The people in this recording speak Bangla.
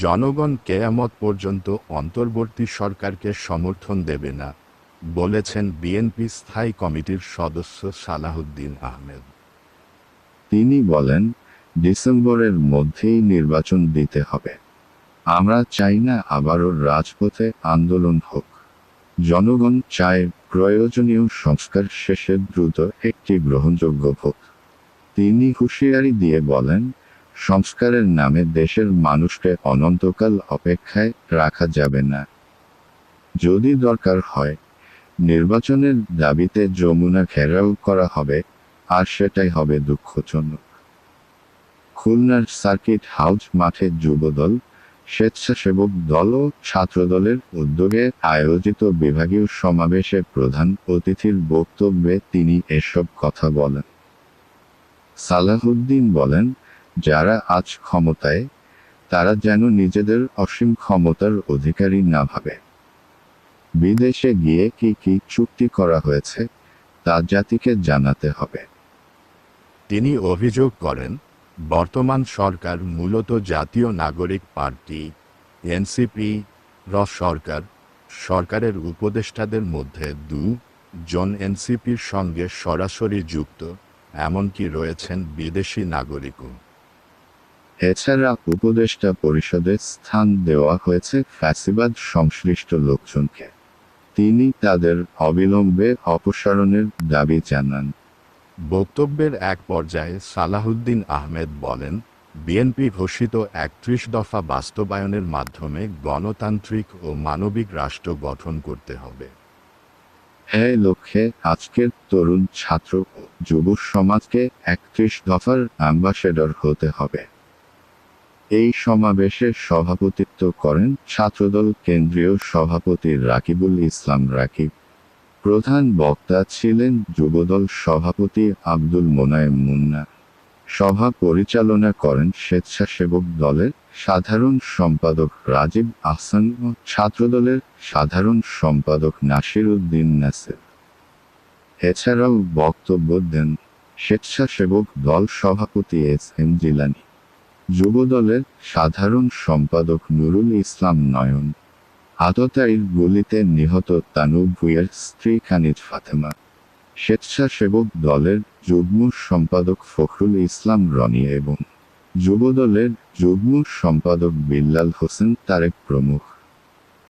জনগণ কেয়ামত পর্যন্ত অন্তর্বর্তী সরকারকে সমর্থন দেবে না, বলেছেন বিএনপি স্থায়ী কমিটির সদস্য সালাহউদ্দিন আহমেদ। তিনি বলেন, ডিসেম্বরের মধ্যেই নির্বাচন দিতে হবে। আমরা চাই না আবারও রাজপথে আন্দোলন হোক। জনগণ চায় প্রয়োজনীয় সংস্কার শেষে দ্রুত একটি গ্রহণযোগ্য ভোট। তিনি হুঁশিয়ারি দিয়ে বলেন, সংস্কারের নামে দেশের মানুষকে অনন্তকাল অপেক্ষায় রাখা যাবে না। যদি দরকার হয়, নির্বাচনের দাবিতে যমুনা ঘেরাও করা হবে, আর সেটাই হবে দুঃখজনক। খুলনার সার্কিট হাউস মাঠে যুবদল, স্বেচ্ছাসেবক দল ও ছাত্রদলের উদ্যোগে আয়োজিত বিভাগীয় সমাবেশে প্রধান অতিথির বক্তব্যে তিনি এসব কথা বলেন। সালাহউদ্দিন বলেন, যারা আজ ক্ষমতায়, তারা যেন নিজেদের অসীম ক্ষমতার অধিকারী না ভাবে। বিদেশে গিয়ে কি কি চুক্তি করা হয়েছে, তা জাতিকে জানাতে হবে। তিনি অভিযোগ করেন, বর্তমান সরকার মূলত জাতীয় নাগরিক পার্টি এনসিপি সরকারের উপদেষ্টাদের মধ্যে জন এনসিপির সঙ্গে সরাসরি যুক্ত, এমনকি রয়েছেন বিদেশি নাগরিকও। এছাড়া উপদেষ্টা পরিষদে স্থান দেওয়া হয়েছে ফ্যাসিবাদ সংশ্লিষ্ট লোকজনকে। তিনি তাদের অবিলম্বে অপসারণের দাবি জানান। বক্তব্যের এক পর্যায়ে সালাহউদ্দিন আহমেদ বলেন, বিএনপি ঘোষিত ৩১ দফা বাস্তবায়নের মাধ্যমে গণতান্ত্রিক ও মানবিক রাষ্ট্র গঠন করতে হবে। এই লক্ষ্যে আজকের তরুণ ছাত্র ও যুব সমাজকে ৩১ দফার অ্যাম্বাসেডর হতে হবে। এই সমাবেশে সভাপতিত্ব করেন ছাত্রদল কেন্দ্রীয় সভাপতি রাকিবুল ইসলাম রাকিব। প্রধান বক্তা ছিলেন যুবদল সভাপতি আব্দুল মোনায়েম মুন্না। সভা পরিচালনা করেন স্বেচ্ছাসেবক দলের সাধারণ সম্পাদক রাজীব আহসান ও ছাত্রদলের সাধারণ সম্পাদক নাসির উদ্দিন নাসির। এছাড়াও বক্তব্য দেন স্বেচ্ছাসেবক দল সভাপতি এস.এম. জিলানী, যুবদলের সাধারণ সম্পাদক নুরুল ইসলাম নয়ন, আততায়ীর গুলিতে নিহত তানু ভূঁইয়ার স্ত্রী খানিজ ফাতেমা, স্বেচ্ছাসেবক দলের যুগ্ম সম্পাদক ফখরুল ইসলাম রনি এবং যুবদলের যুগ্ম সম্পাদক বিল্লাল হোসেন তারেক প্রমুখ।